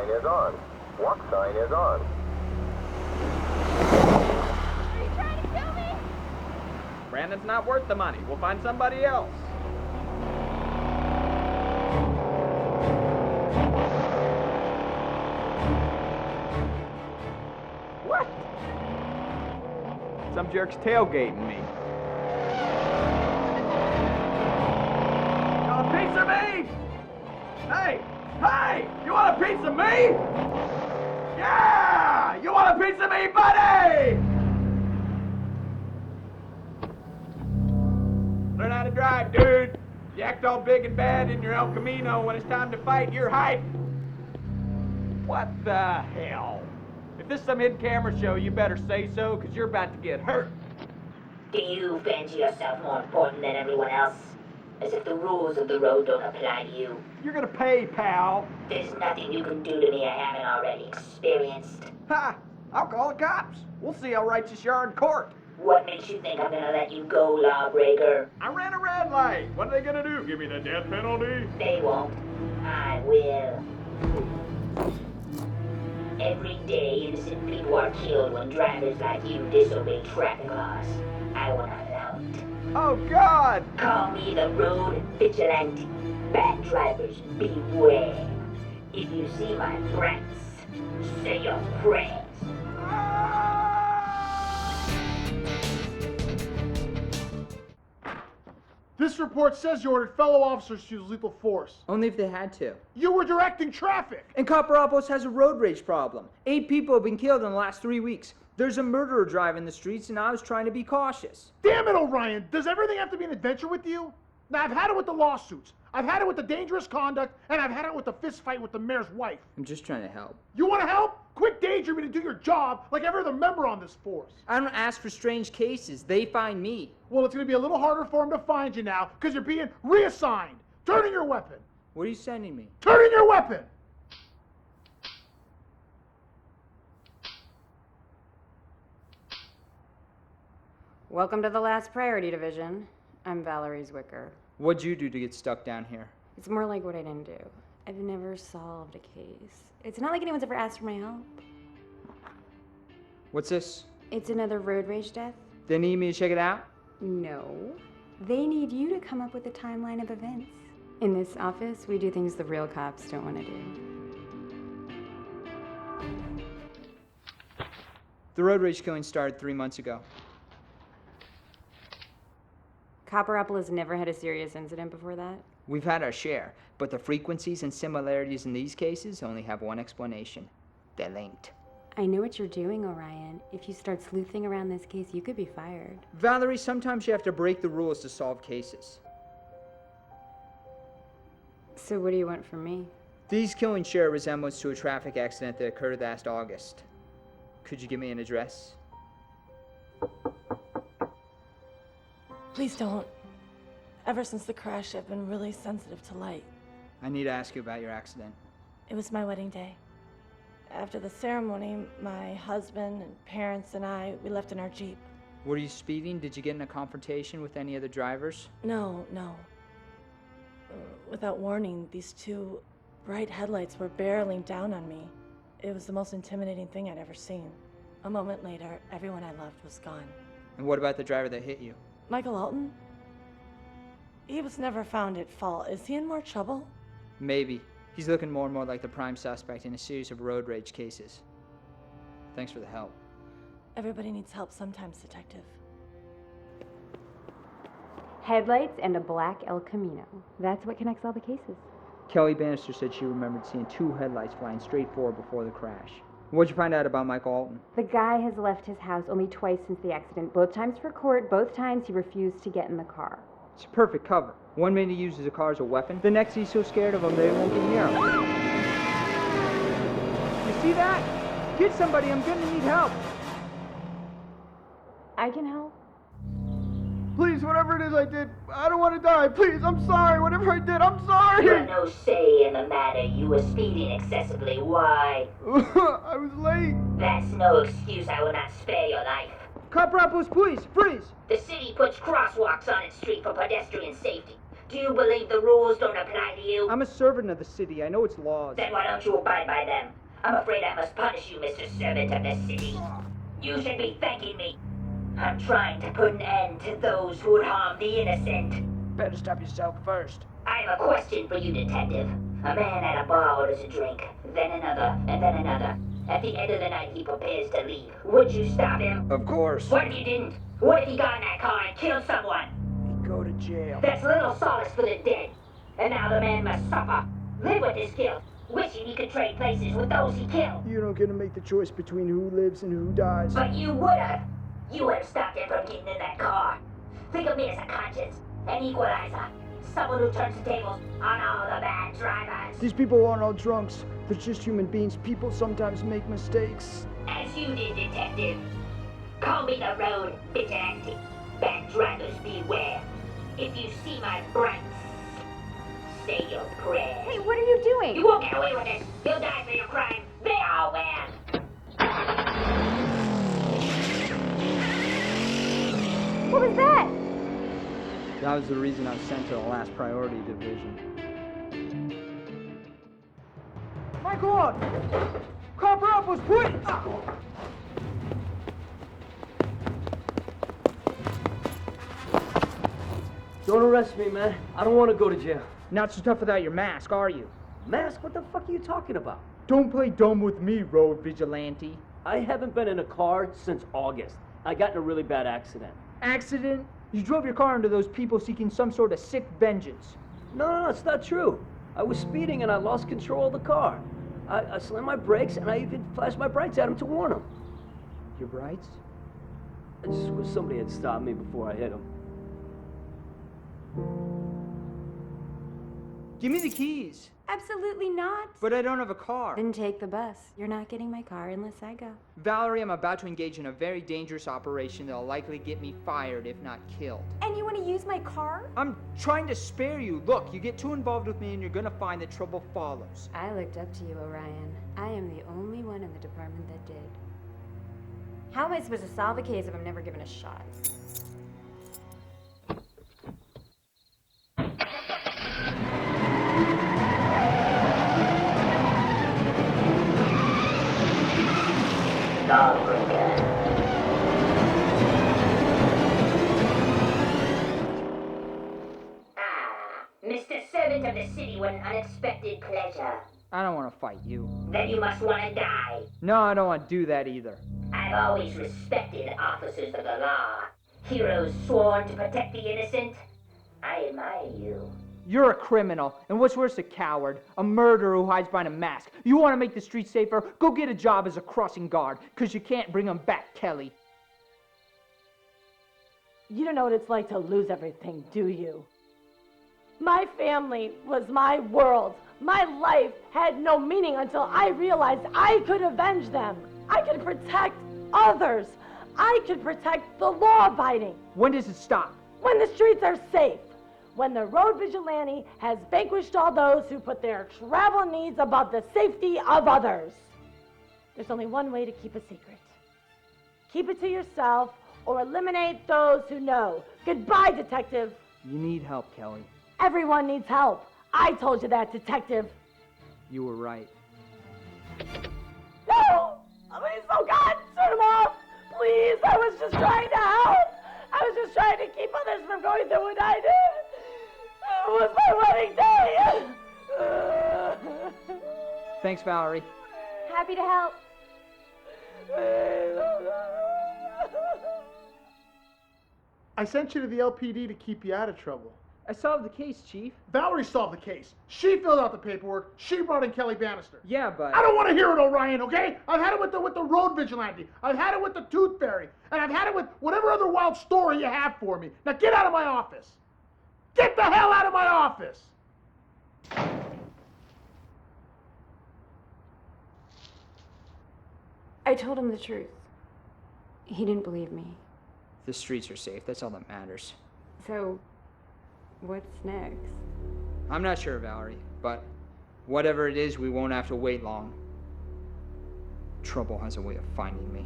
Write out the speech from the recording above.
sign is on? What sign is on? Are you trying to kill me? Brandon's not worth the money. We'll find somebody else. What? Some jerk's tailgating me. You want a piece of me? Hey! Hey! You want a piece of me? Yeah! You want a piece of me, buddy? Learn how to drive, dude. You act all big and bad in your El Camino. When it's time to fight, you're hiding. What the hell? If this is some hidden camera show, you better say so, because you're about to get hurt. Do you fancy yourself more important than everyone else? As if the rules of the road don't apply to you. You're gonna pay, pal. There's nothing you can do to me I haven't already experienced. Ha! I'll call the cops. We'll see how righteous you are in court. What makes you think I'm gonna let you go, lawbreaker? I ran a red light. What are they gonna do? Give me the death penalty? They won't. I will. Every day, innocent people are killed when drivers like you disobey traffic laws. I want to allow it. Oh, God! Call me the road vigilante. Bad drivers, beware. If you see my friends, say your prayers. This report says you ordered fellow officers to use lethal force. Only if they had to. You were directing traffic! And Copperopoulos has a road rage problem. 8 people have been killed in the last 3 weeks. There's a murderer driving the streets, and I was trying to be cautious. Damn it, Orion! Does everything have to be an adventure with you? Now, I've had it with the lawsuits. I've had it with the dangerous conduct, and I've had it with the fist fight with the mayor's wife. I'm just trying to help. You want to help? Quit daydreaming and do your job like every other member on this force. I don't ask for strange cases. They find me. Well, it's going to be a little harder for them to find you now because you're being reassigned. Turn in your weapon. What are you sending me? Turn in your weapon! Welcome to the Last Priority Division. I'm Valerie Zwicker. What'd you do to get stuck down here? It's more like what I didn't do. I've never solved a case. It's not like anyone's ever asked for my help. What's this? It's another road rage death? They need me to check it out? No. They need you to come up with a timeline of events. In this office, we do things the real cops don't want to do. The road rage killing started 3 months ago. Copperopoulos never had a serious incident before that? We've had our share, but the frequencies and similarities in these cases only have one explanation. They're linked. I know what you're doing, Orion. If you start sleuthing around this case, you could be fired. Valerie, sometimes you have to break the rules to solve cases. So what do you want from me? These killings share a resemblance to a traffic accident that occurred last August. Could you give me an address? Please don't. Ever since the crash, I've been really sensitive to light. I need to ask you about your accident. It was my wedding day. After the ceremony, my husband and parents and we left in our Jeep. Were you speeding? Did you get in a confrontation with any other drivers? No. Without warning, these two bright headlights were barreling down on me. It was the most intimidating thing I'd ever seen. A moment later, everyone I loved was gone. And what about the driver that hit you? Michael Alton? He was never found at fault. Is he in more trouble? Maybe. He's looking more and more like the prime suspect in a series of road rage cases. Thanks for the help. Everybody needs help sometimes, Detective. Headlights and a black El Camino. That's what connects all the cases. Kelly Bannister said she remembered seeing 2 headlights flying straight forward before the crash. What'd you find out about Michael Alton? The guy has left his house only twice since the accident. Both times for court, both times he refused to get in the car. It's a perfect cover. 1 minute he uses a car as a weapon, the next he's so scared of him they won't get near him. You see that? Get somebody, I'm gonna need help. I can help. Please, whatever it is I did, I don't want to die. Please, I'm sorry. Whatever I did, I'm sorry. You have no say in the matter. You were speeding excessively. Why? I was late. That's no excuse. I will not spare your life. Copperopoulos, please, freeze. The city puts crosswalks on its street for pedestrian safety. Do you believe the rules don't apply to you? you? I'm a servant of the city. I know its laws. Then why don't you abide by them? I'm afraid I must punish you, Mr. Servant of the City. You should be thanking me. I'm trying to put an end to those who would harm the innocent. Better stop yourself first. I have a question for you, Detective. A man at a bar orders a drink, then another, and then another. At the end of the night, he prepares to leave. Would you stop him? Of course. What if you didn't? What if he got in that car and killed someone? He'd go to jail. That's little solace for the dead. And now the man must suffer. Live with his guilt, wishing he could trade places with those he killed. You don't get to make the choice between who lives and who dies. But you would have. You would have stopped him from getting in that car. Think of me as a conscience, an equalizer, someone who turns the tables on all the bad drivers. These people aren't all drunks. They're just human beings. People sometimes make mistakes. As you did, Detective. Call me the road vigilante. Bad drivers beware. If you see my brights, say your prayers. Hey, what are you doing? You won't get away with this. You'll die for your crime. They all will. What was that? That was the reason I was sent to the last priority division. My God! Copper up was put! Don't arrest me, man. I don't want to go to jail. Not so tough without your mask, are you? Mask? What the fuck are you talking about? Don't play dumb with me, road vigilante. I haven't been in a car since August. I got in a really bad accident. Accident? You drove your car into those people seeking some sort of sick vengeance. No, it's not true. I was speeding and I lost control of the car. I slammed my brakes and I even flashed my brights at him to warn him. Your brights? I just wish somebody had stopped me before I hit him. Give me the keys. Absolutely not. But I don't have a car. Then take the bus. You're not getting my car unless I go. Valerie, I'm about to engage in a very dangerous operation that'll likely get me fired, if not killed. And you want to use my car? I'm trying to spare you. Look, you get too involved with me and you're gonna find that trouble follows. I looked up to you, Orion. I am the only one in the department that did. How am I supposed to solve a case if I'm never given a shot? Mr. Servant of the City, what an unexpected pleasure. I don't want to fight you. Then you must want to die. No, I don't want to do that either. I've always respected officers of the law. Heroes sworn to protect the innocent. I admire you. You're a criminal, and what's worse, a coward, a murderer who hides behind a mask. You want to make the streets safer? Go get a job as a crossing guard, because you can't bring them back, Kelly. You don't know what it's like to lose everything, do you? My family was my world. My life had no meaning until I realized I could avenge them. I could protect others. I could protect the law-abiding. When does it stop? When the streets are safe. When the road vigilante has vanquished all those who put their travel needs above the safety of others. There's only one way to keep a secret. Keep it to yourself or eliminate those who know. Goodbye, detective. You need help, Kelly. Everyone needs help. I told you that, detective. You were right. No! Please, oh God, turn him off! Please, I was just trying to help! I was just trying to keep others from going through what I did! It was my wedding day! Thanks, Valerie. Happy to help. I sent you to the LPD to keep you out of trouble. I solved the case, Chief. Valerie solved the case. She filled out the paperwork. She brought in Kelly Bannister. Yeah, but... I don't want to hear it, Orion, okay? I've had it with the road vigilante. I've had it with the tooth fairy. And I've had it with whatever other wild story you have for me. Now get out of my office. Get the hell out of my office! I told him the truth. He didn't believe me. The streets are safe. That's all that matters. So, what's next? I'm not sure, Valerie, but whatever it is, we won't have to wait long. Trouble has a way of finding me.